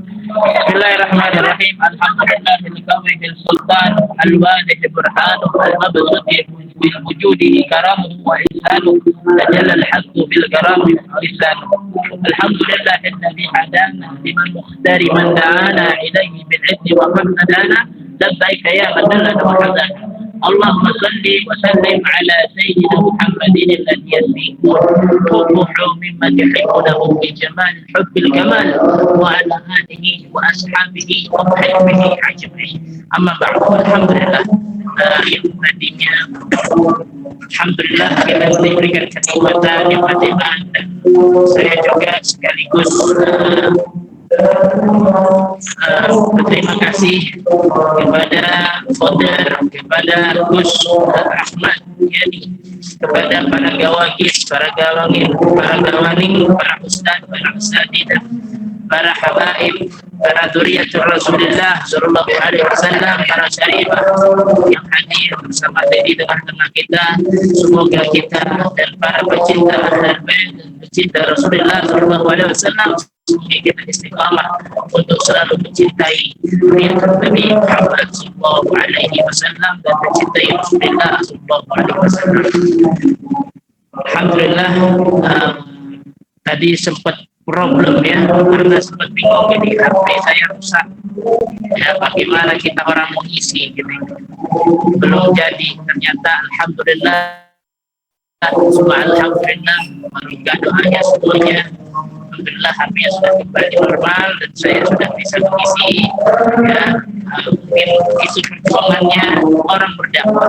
Bismillahirrahmanirrahim. Alhamdulillahil sultan al-wadih burhanu al-mabsut bil wujudi karamu wa ihsanu tajalla al-haqqu bil karami lisan. Alhamdulillahil ladzi hadana liman mukhtari man da'ana ilayhi bil izzi wa qadana labbaika ya man dallana wa hadana. Allahumma salli wa sallim ala sayyidina Muhammadin alladhi yasbiqu ruhu mimma yuhibbunahu bi jamal hubbil kamal wa ala alihi wa ashabihi wa sahbihi ajma'in. Amma ba'du. Alhamdulillah, yang tadinya alhamdulillah kita diberikan kenikmatan iman dan saya juga sekaligus berterima kasih kepada founder, kepada Gus Ahmad Yani, kepada para gawagis, para gawangin, para gawaning, para ustaz, para ustadidah, para habaib, para dzurriyyatul Rasulullah sallallahu alaihi wasallam, para syarifah yang hadir bersama di tengah-tengah kita. Semoga kita dan para pecinta Ahlul Bait dan pecinta Rasulullah sallallahu alaihi wasallam semoga kita istiqamah untuk selalu mencintai Nabi Muhammad sallallahu alaihi wasallam dan mencintai Rasulullah sallallahu alaihi wasallam. Alhamdulillah, tadi sempat problem ya, karena sempat bingung ini HP saya rusak. Ya, bagaimana kita orang mengisi gitu. Belum jadi, ternyata alhamdulillah, alhamdulillah, meminta doanya semuanya. Alhamdulillah HP sudah kembali normal dan saya sudah bisa mengisi ya. Mungkin isu perjuangannya orang berdakwah.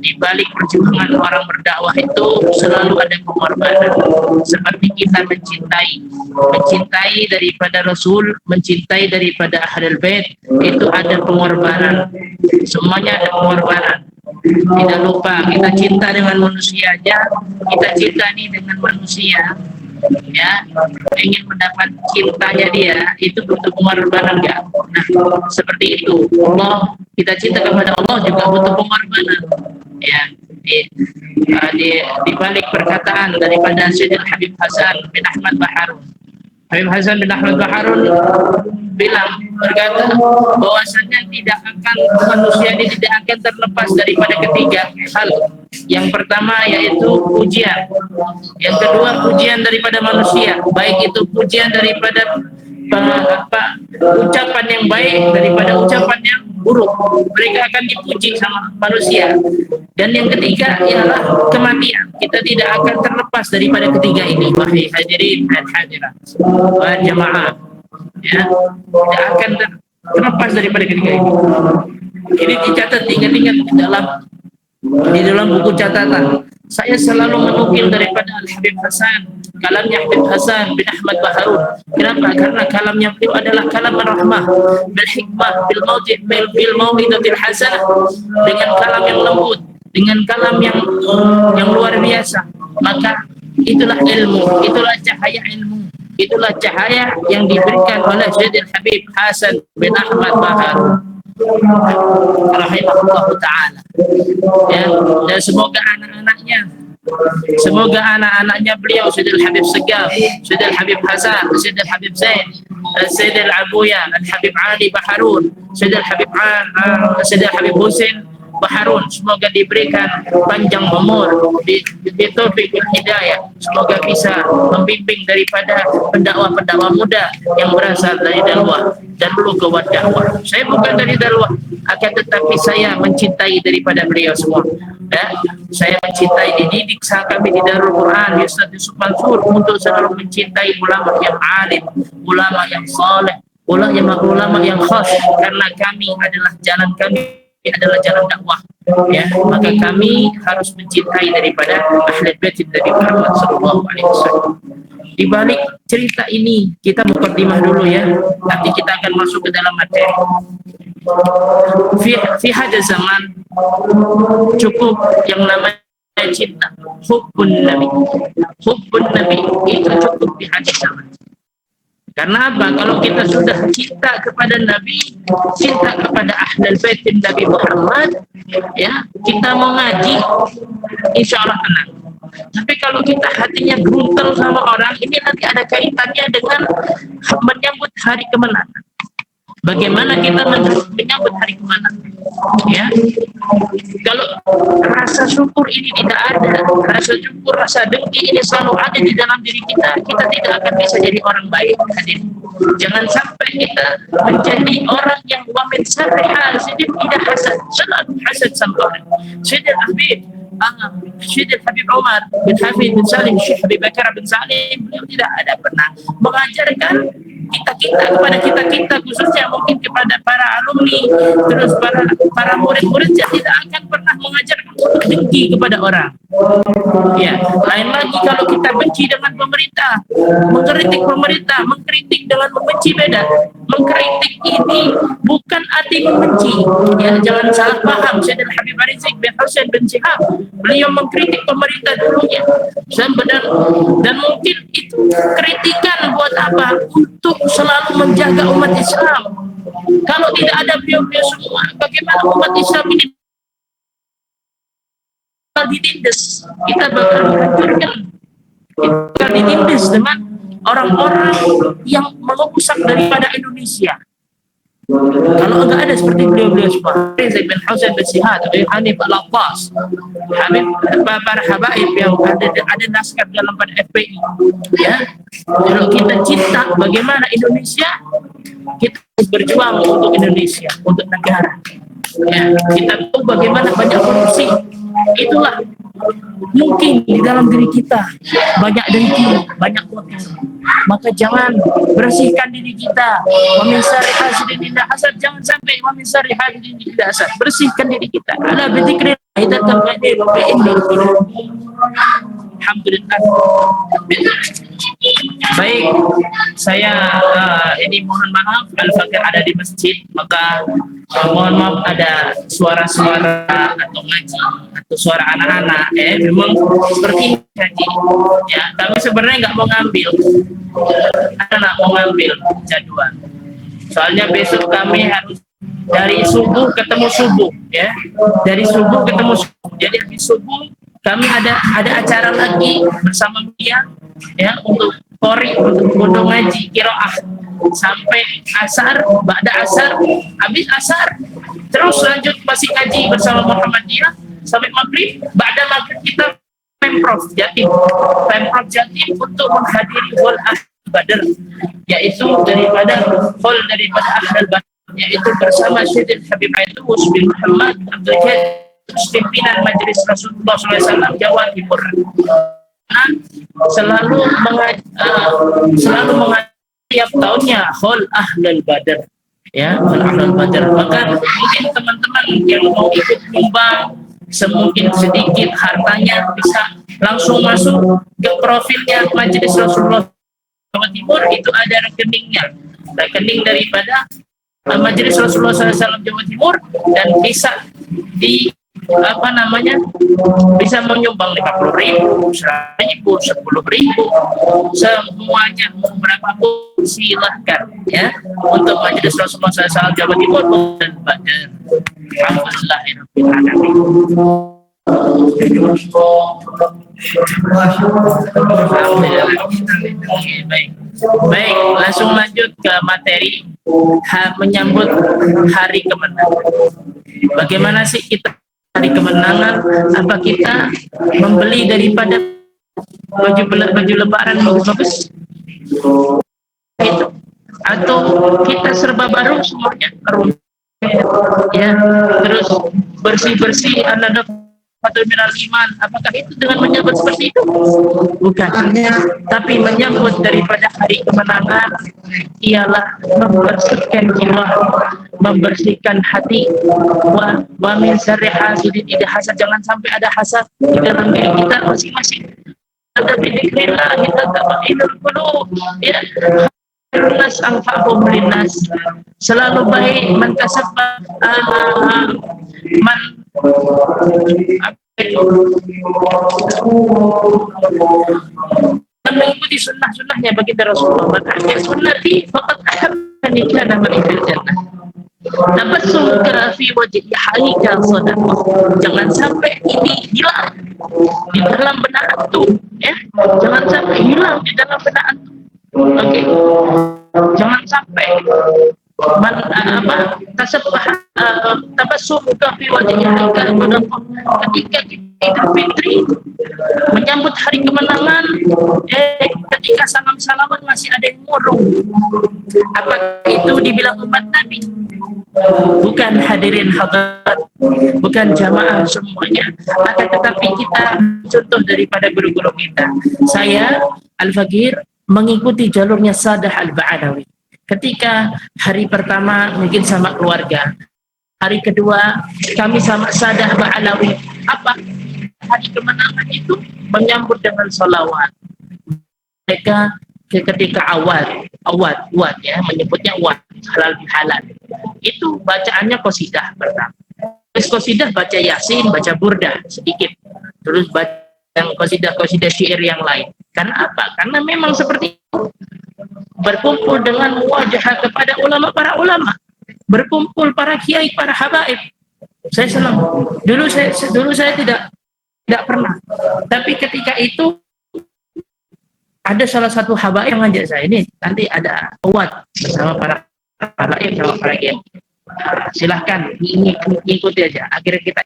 Di balik perjuangan orang berdakwah itu selalu ada pengorbanan. Seperti kita mencintai daripada Rasul, mencintai daripada Ahlul Bait, itu ada pengorbanan. Semuanya ada pengorbanan. Tidak lupa kita cinta dengan manusianya, kita cinta nih dengan manusia. Ya, ingin mendapat cintanya dia itu butuh pengorbanan enggak? Nah, seperti itu. Allah, kita cinta kepada Allah juga butuh pengorbanan. Ya, di balik perkataan daripada Sayyidina Habib Hasan bin Ahmad Baharun. Habib Hasan bin Ahmad Baharun berkata bahwasanya manusia ini tidak akan terlepas daripada ketiga hal. Yang pertama yaitu pujian, yang kedua pujian daripada manusia, baik itu pujian daripada ucapan yang baik daripada ucapan yang buruk, mereka akan dipuji sama manusia. Dan yang ketiga ialah kematian. Kita tidak akan terlepas daripada ketiga ini, wahai hadirin dan hadirat wa jamaah ya, tidak akan terlepas daripada ketiga ini. Ini dicatat, ingat-ingat di dalam buku catatan. Saya selalu menukil daripada Al-Habib Hasan, kalamnya Habib Hasan bin Ahmad Baharun. Kenapa? Karena kalamnya beliau adalah kalam rahmah, bil hikmah, bil mau'izatil hasanah, dengan kalam yang lembut, dengan kalam yang luar biasa. Maka itulah ilmu, itulah cahaya ilmu, itulah cahaya yang diberikan oleh Sayyidil Habib Hasan bin Ahmad Baharun rahimahullah ta'ala ya. Dan semoga anak-anaknya beliau, Sayyidil Habib Segaf, Sayyidil Habib Hasan, Sayyidil Habib Zain, Sayyidil Abuya, Habib Ali Baharun, Sayyidil Habib Husin Baharun, semoga diberikan panjang umur, taufik hidayah, semoga bisa membimbing daripada pendakwah-pendakwah muda yang berasal dari dakwah Darul Quwwah dakwah. Saya bukan dari dakwah, akan tetapi saya mencintai daripada beliau semua. Ya, saya mencintai, dididik kami di Darul Quran, di Ustaz Yusuf Mansur, untuk selalu mencintai ulama yang alim, ulama yang saleh, ulama yang khas, karena kami adalah jalan dakwah ya. Maka kami harus mencintai daripada Ahlul Bait Nabi Muhammad sallallahu alaihi wasallam. Di balik cerita ini kita mukadimah dulu ya, nanti kita akan masuk ke dalam materi. Fi hada zaman cukup yang namanya cinta, hubbun nabi itu cukup di hada zaman. Karena apa? Kalau kita sudah cinta kepada Nabi, cinta kepada Ahlul Bait Nabi Muhammad, ya, kita mau ngaji, insya Allah tenang. Tapi kalau kita hatinya geruntel sama orang, ini nanti ada kaitannya dengan menyambut hari kemenangan. Bagaimana kita menyambut hari kemenangan? Ya, kalau rasa syukur ini tidak ada, rasa syukur, rasa dengki ini selalu ada di dalam diri kita, kita tidak akan bisa jadi orang baik. Jangan sampai kita menjadi orang yang wamin syarri hasidin tidak hasad, selalu hasad sama orang. Sayyidina Habib Umar bin Hafid bin Salim, Syekh Habib Bakar bin Salim, beliau tidak ada pernah mengajarkan kepada kita khususnya mungkin kepada para alumni, terus para murid-murid tidak akan pernah mengajarkan untuk dengki kepada orang. Ya, lain lagi kalau kita benci dengan pemerintah, mengkritik dengan membenci beda. Mengkritik ini bukan arti membenci. Ya, jangan salah paham. Sayyidina Habib Rizik bin Husain bin Syihab, beliau mengkritik pemerintah dulunya. Dan mungkin itu kritikan buat apa? Untuk selalu menjaga umat Islam. Kalau tidak ada beliau-beliau semua, bagaimana umat Islam ini ditindas? Kita bakal dihancurkan. Kita ditindas dengan orang-orang yang merusak daripada Indonesia. Kalau enggak ada seperti beliau-beliau semua, Rizik bin Husain bin Syihab, Hanif Al-Abbas, para habaib yang ada naskah dalam pada FPI. Ya, kalau kita cinta bagaimana Indonesia, kita berjuang untuk Indonesia, untuk negara. Ya, kita tahu bagaimana banyak korupsi. Itulah mungkin di dalam diri kita banyak dengki, banyak kotor. Maka jangan, bersihkan diri kita. Wa min syarri hasidin idza hasad, jangan sampai wa min syarri hasidin idza hasad. Bersihkan diri kita. Ala bi dzikrillah tatma'innul qulub. Alhamdulillah. Baik, saya ini mohon maaf kalau fakir ada di masjid, maka mohon maaf ada suara-suara atau ngaji atau suara anak-anak. Memang seperti ini ngaji. Ya, kami sebenarnya nggak mau ngambil, anak mau ngambil jadwal. Soalnya besok kami harus dari subuh ketemu subuh, ya, dari subuh ketemu subuh. Jadi habis subuh kami ada acara lagi bersama dia, ya, untuk Qori, untuk ngaji qiraah sampai asar, ba'da asar, habis asar terus lanjut masih ngaji bersama Muhammadiyah sampai maghrib. Ba'da maghrib kita Pemprov Jatim untuk menghadiri hall Badr, yaitu daripada Ahlul Badr, yaitu bersama Syedil Habib Aidus bin Muhammad Abdul Jad, pimpinan Majelis Rasulullah SAW Jawa Timur. Selalu mengajar tiap tahunnya Hall Ahlul Badr, ya, Hall Ahlul Badr. Maka mungkin teman-teman yang mau ikut nyumbang semungkin sedikit hartanya bisa langsung masuk ke profilnya Majelis Rasulullah Jawa Timur, itu ada rekening daripada Majelis Rasulullah SAW Jawa Timur, dan bisa bisa menyumbang 50.000, 100.000, 10.000, semuanya berapapun silahkan, ya, untuk Majelis Rasulullah SAW Jawa Timur dan Badr. Alhamdulillahirrahmanirrahim. Baik, langsung lanjut ke materi menyambut hari kemenangan. Bagaimana sih kita hari kemenangan? Apa kita membeli daripada baju lebaran bagus-bagus itu, atau kita serba baru semuanya, ya, terus bersih-bersih anak atau minal iman? Apakah itu dengan menyambut seperti itu? Bukan. Tapi menyambut daripada hari kemenangan ialah membersihkan jiwa, membersihkan hati. Wa min syarri hasidin idza hasad, jangan sampai ada hasad di dalam diri kita masing-masing. Ada bidzikrillah kita tatma'innul qulub, ya. Nas anfa'hum linnas, selalu baik mentasabba mengikuti sunnah-sunnahnya baginda Rasulullah. Berarti sunnati faqad ahabbani kana ma'i fil jannah. Tabassumka fi wajhi haika sadaqah. Jangan sampai ini hilang di dalam benak antum, ya. Jangan sampai hilang di dalam benak antum. Oke. Jangan sampai sampai tasabbah tabassum fi wajhika ketika Idul Fitri menyambut hari kemenangan, ketika salam-salaman masih ada yang murung. Apakah itu dibilang umat Nabi? Bukan, hadirin hadirat, bukan jamaah semuanya, akan tetapi kita contoh daripada guru-guru kita. Saya Al-Faqir mengikuti jalurnya Sadah Al-Ba'alawi. Ketika hari pertama mungkin sama keluarga, hari kedua kami sama Sadah Ba'alawi. Apa hari kemenangan itu? Menyambut dengan salawat. Mereka ketika awal ya, menyebutnya awal halal bihalal, itu bacaannya qasidah pertama. Terus qasidah baca Yasin, baca Burdah sedikit, terus baca yang qasidah syair yang lain. Karena apa? Karena memang seperti itu, berkumpul dengan wajah kepada para ulama, berkumpul para kiai, para habaib. Saya senang. Dulu saya tidak pernah, tapi ketika itu ada salah satu habaib yang ngajak saya, ini nanti ada awad bersama para habaib sama para kiai. Silahkan ikuti aja. Akhirnya kita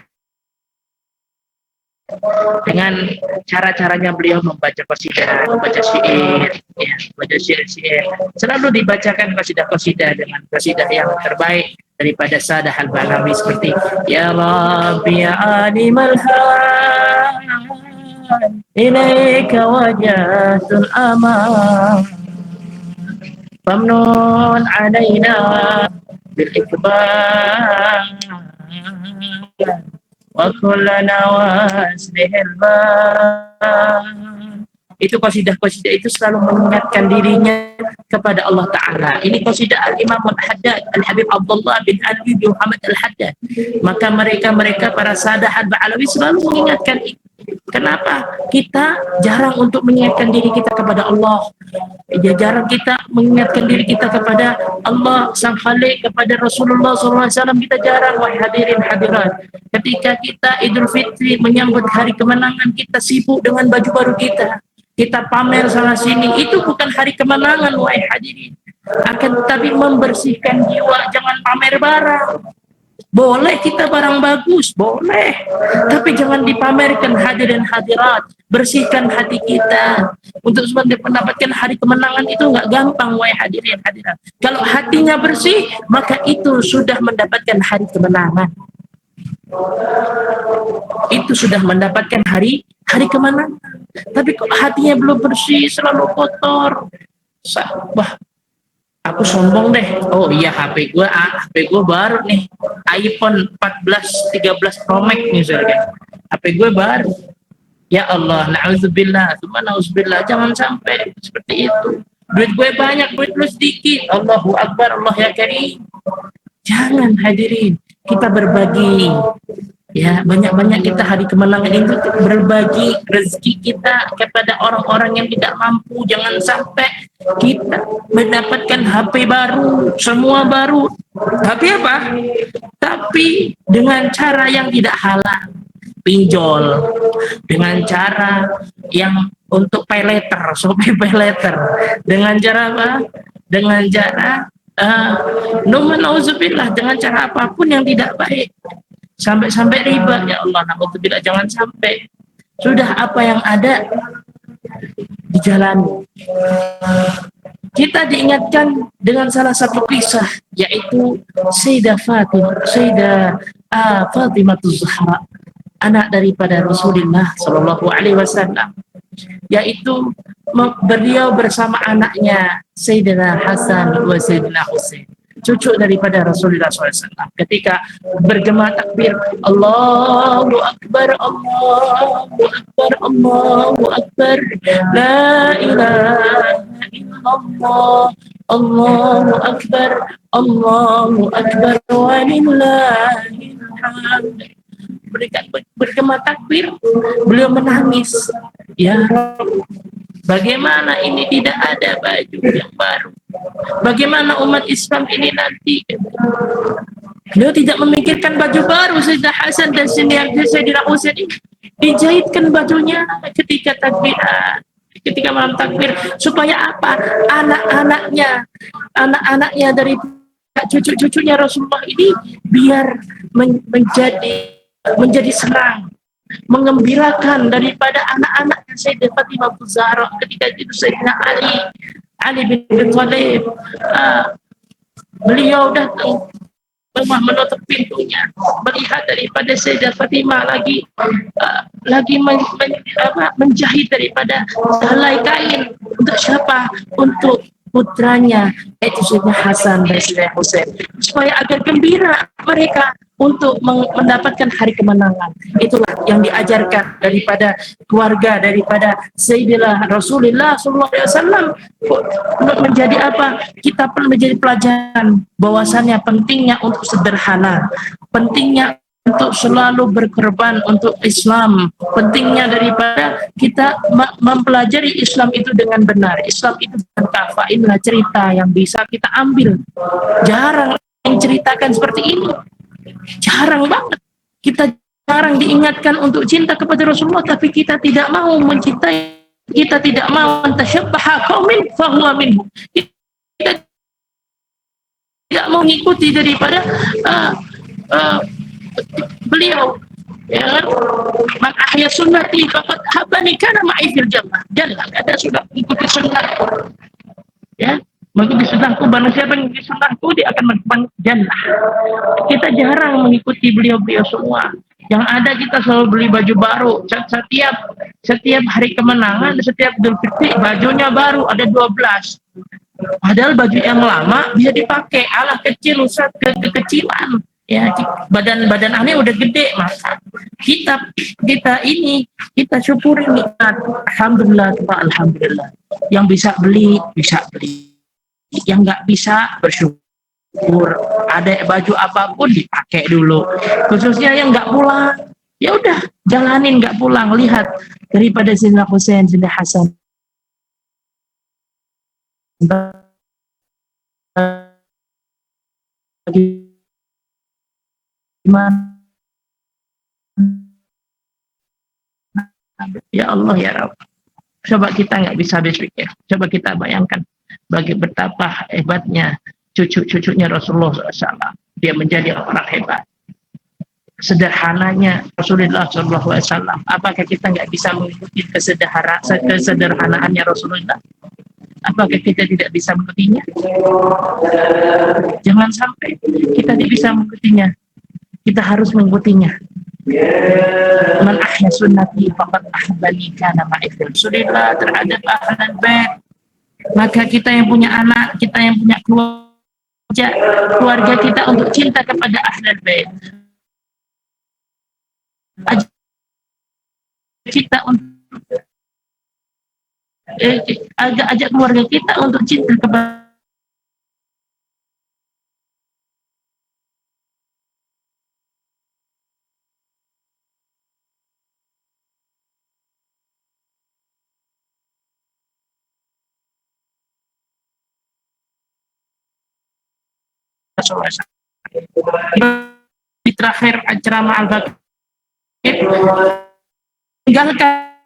dengan cara-caranya beliau membaca qasidah, membaca syair, ya, membaca syair. Selalu dibacakan qasidah dengan qasidah yang terbaik daripada Sadah Al-Ba'alawi seperti Ya Rabbi Alimal ilaika wajatul aman famnun alaina bil ikbar wa kullana waslihil ban. Itu qasidah-qasidah itu selalu mengingatkan dirinya kepada Allah Ta'ala. Ini qasidah Al-Imam Al-Haddad, Al-Habib Abdullah bin Ali bin Muhammad Al-Haddad. Maka mereka para Sadah Al-Ba'alawi selalu mengingatkan itu. Kenapa? Kita jarang untuk mengingatkan diri kita kepada Allah. Ya, jarang kita mengingatkan diri kita kepada Allah Sang Khalik, kepada Rasulullah SAW. Kita jarang, wahai hadirin hadirat. Ketika kita Idul Fitri menyambut hari kemenangan, kita sibuk dengan baju baru kita pamer sana sini. Itu bukan hari kemenangan, wahai hadirin. Akan tetapi membersihkan jiwa, jangan pamer barang. Boleh kita barang bagus, boleh, tapi jangan dipamerkan, hadirin hadirat. Bersihkan hati kita. Untuk mendapatkan hari kemenangan itu nggak gampang, wahai hadirin hadirat. Kalau hatinya bersih, maka itu sudah mendapatkan hari kemenangan. Itu sudah mendapatkan hari kemenangan. Tapi kok hatinya belum bersih, selalu kotor, wah, aku sombong deh. Oh iya, HP gue baru nih, iPhone 14 13 Pro Max misalnya. HP gue baru. Ya Allah, na'udzubillah, na'udzubillah, jangan sampai seperti itu. Duit gue banyak, duit lu sedikit. Allahu Akbar, Allah ya Karim. Jangan, hadirin, kita berbagi. Ya, banyak-banyak kita hari kemenangan itu berbagi rezeki kita kepada orang-orang yang tidak mampu. Jangan sampai kita mendapatkan HP baru, semua baru. Tapi apa? Tapi dengan cara yang tidak halal. Pinjol. Dengan cara yang untuk pay later, sampai pay later. Dengan cara apa? Dengan cara nauzubillah, dengan cara apapun yang tidak baik. Sampai riba, ya Allah, na'udzubillah, jangan sampai. Sudah apa yang ada dijalani. Kita diingatkan dengan salah satu kisah, yaitu Sayyidah Fatimah Zahra, anak daripada Rasulullah Shallallahu Alaihi Wasallam, yaitu beliau bersama anaknya Sayyidina Hasan wa Sayyidina Husain, cucu daripada Rasulullah SAW. Ketika bergema takbir, Allahu Akbar, Allahu Akbar, Allahu Akbar, La ilaha illallah, Allahu Akbar, Allahu Akbar, walillahil hamd. Bergema takbir, beliau menangis. Ya Rabb, bagaimana ini tidak ada baju yang baru? Bagaimana umat Islam ini nanti? Beliau tidak memikirkan baju baru. Sayyidina Hasan dan Sayyidina Husain ini dijahitkan bajunya ketika takbiran. ketika malam takbir, supaya apa? Anak-anaknya dari cucu-cucunya Rasulullah ini biar menjadi senang, mengembirakan daripada anak-anaknya Sayyidah Fatimah Zahra. Ketika itu Sayyidina Ali bin Abi Thalib, beliau datang rumah menutup pintunya, melihat daripada Sayyidah Fatimah lagi menjahit daripada helai kain. Untuk siapa? Untuk putranya, yaitu Sayyidina Hasan dan Sayyidina Husain, supaya agar gembira mereka untuk mendapatkan hari kemenangan. Itulah yang diajarkan daripada keluarga, daripada Sayyidina Rasulullah SAW. Menjadi apa? Kita perlu menjadi pelajaran bahwasannya pentingnya untuk sederhana, pentingnya untuk selalu berkorban untuk Islam, pentingnya daripada kita mempelajari Islam itu dengan benar. Islam itu bukan kafah, inilah cerita yang bisa kita ambil. Jarang yang ceritakan seperti ini, jarang banget. Kita jarang diingatkan untuk cinta kepada Rasulullah, tapi kita tidak mau mencintai, kita tidak mau tashabbaha qaumin fahuwa minhum. Kita tidak mau mengikuti daripada beliau, ya kan? Man ahya sunnati faqad habani kana ma'i fil jannah. Jangan ada sudah ikuti sunnahku, ya, mengikuti sunnahku. Barang siapa yang mengikuti sunnahku, dia akan masuk jannah. Kita jarang mengikuti beliau-beliau semua. Yang ada kita selalu beli baju baru. Setiap hari kemenangan, setiap Idul Fitri bajunya baru ada 12. Padahal baju yang lama bisa dipakai. Alah kecil, Ustaz, kekecilan. Ya, badan aneh udah gede, maka kita syukuri nikmat. Alhamdulillah. Yang bisa beli, yang nggak bisa bersyukur. Ada baju apapun dipakai dulu. Khususnya yang nggak pulang, ya udah jalanin nggak pulang. Lihat daripada Sayyidina Husain, Sayyidina Hasan, gimana? Ya Allah ya Rabb. Coba kita nggak bisa habis pikir. Coba kita bayangkan bagi betapa hebatnya cucu-cucunya Rasulullah SAW. Dia menjadi orang hebat. Sederhananya Rasulullah SAW. Apakah kita nggak bisa mengikuti kesederhanaannya Rasulullah? Apakah kita tidak bisa mengikutinya? Jangan sampai kita tidak bisa mengikutinya. Kita harus mengikutinya. Man ahya sunnati faqad ahbani kana ma'i fil Rasulillah terhadap ahlul bait. Maka kita yang punya anak, kita yang punya keluarga kita untuk cinta kepada ahlul bait. Kita untuk ajak keluarga kita untuk cinta kepada di terakhir ceramah Al-Baqir tinggalkan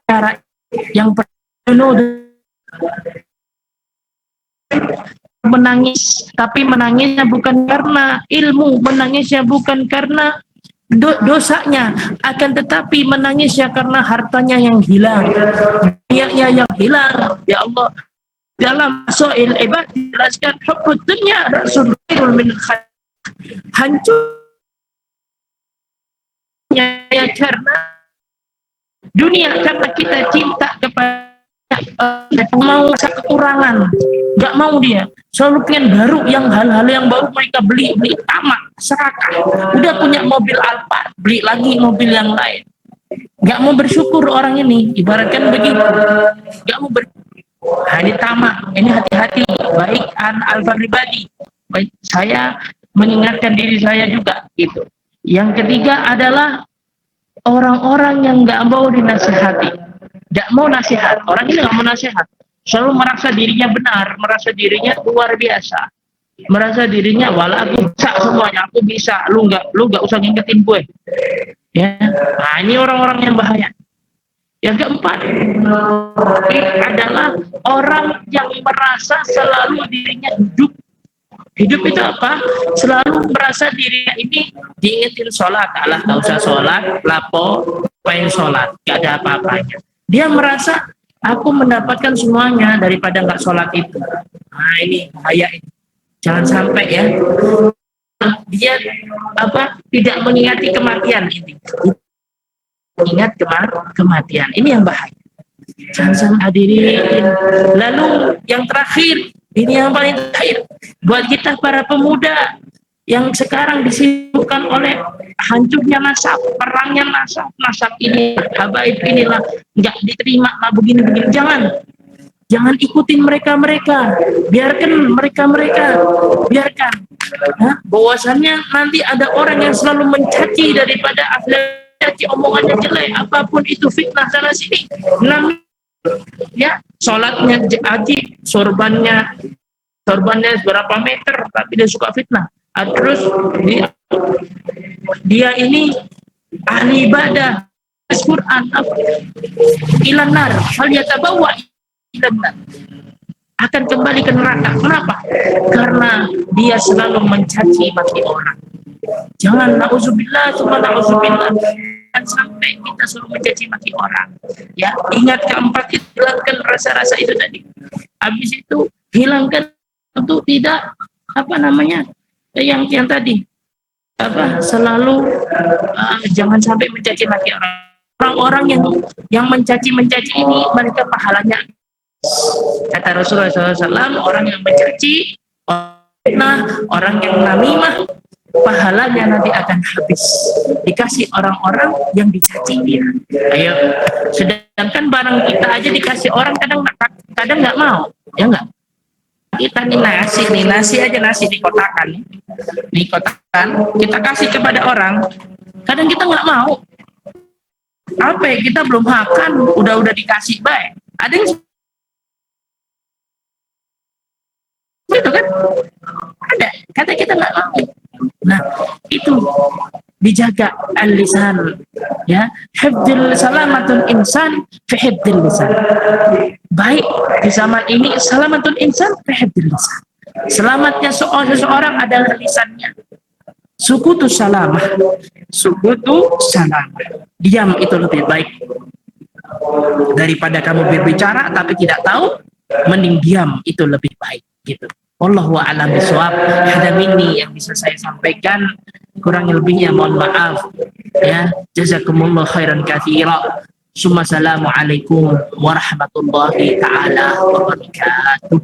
cara yang penuh menangis, tapi menangisnya bukan karena ilmu, menangisnya bukan karena dosanya, akan tetapi menangisnya karena hartanya yang hilang, niatnya yang hilang. Ya Allah, dalam soal ibad dijelaskan hubbud dunya rasulul min khair, hancurnya karena dunia, karena kita cinta kepada mau kekurangan, nggak mau, dia selalu pengen baru, yang hal-hal yang baru mereka beli tamak, serakah. Udah punya mobil Alphard, beli lagi mobil yang lain. Nggak mau bersyukur orang ini, ibaratkan begitu. Nggak mau ini tamak, ini hati-hati. Baik Alfa pribadi, baik saya mengingatkan diri saya juga gitu. Yang ketiga adalah orang-orang yang nggak mau dinasihati, nggak mau nasihat. Orang ini nggak mau nasihat, selalu merasa dirinya benar, merasa dirinya luar biasa, merasa dirinya wala aku bisa semuanya, aku bisa, lu nggak usah ngingetin gue. Ya, nah ini orang-orang yang bahaya. Yang keempat adalah orang yang merasa selalu dirinya hidup. Hidup itu apa? Selalu merasa dirinya ini diingetin sholat. Alah, gak usah sholat, lapo, pengen sholat, gak ada apa-apanya. Dia merasa aku mendapatkan semuanya daripada nggak sholat itu. Nah ini bahaya ini. Jangan sampai ya. Dia tidak mengingati kematian ini. Ingat kematian. Ini yang bahaya. Jangan sampai hadirin. Lalu yang terakhir, ini yang paling terakhir buat kita para pemuda yang sekarang disibukkan oleh hancurnya nasab, perangnya nasab ini, habaib inilah nggak diterima, begini-begini. Jangan ikutin mereka, biarkan mereka, biarkan. Nah, bahwasannya nanti ada orang yang selalu mencaci daripada caci omongannya jelek, apapun itu fitnah sana sini. Ya, sholatnya haji, sorbannya berapa meter, tapi dia suka fitnah. Terus dia ini ahli ibadah, Quran, ilanar, hal yatabawa ilanar, akan kembali ke neraka. Kenapa? Karena dia selalu mencaci maki orang. Jangan na'udzubillah, sampai kita suruh mencaci maki orang. Ya, ingat keempat, hilangkan rasa-rasa itu tadi. Habis itu hilangkan untuk tidak yang tadi selalu jangan sampai mencaci maki orang. Orang-orang yang mencaci ini, mereka pahalanya, kata Rasulullah SAW, orang yang mencaci, orang yang namimah, pahalanya nanti akan habis dikasih orang-orang yang dicaci dia. Ayo, sedangkan barang kita aja dikasih orang kadang nggak mau, ya nggak? Kita nasi dikotakan, kita kasih kepada orang, kadang kita nggak mau. Kita belum makan udah dikasih baik. Ada yang gitu kan? Ada, kata kita nggak mau. Nah, itu dijaga al-lisan, ya. Hifdzul salamatun insan fi hifdzil lisan. Baik di zaman ini salamatun insan fi hifdzil lisan. Selamatnya seseorang adalah lisannya. Sukutu salamah. Diam itu lebih baik daripada kamu berbicara tapi tidak tahu. Mending diam itu lebih baik, gitu. Wallahu a'lam bishawab. Ada ini yang bisa saya sampaikan, kurang lebihnya mohon maaf ya. Jazakumullah khairan katsira. Assalamualaikum warahmatullahi taala wabarakatuh.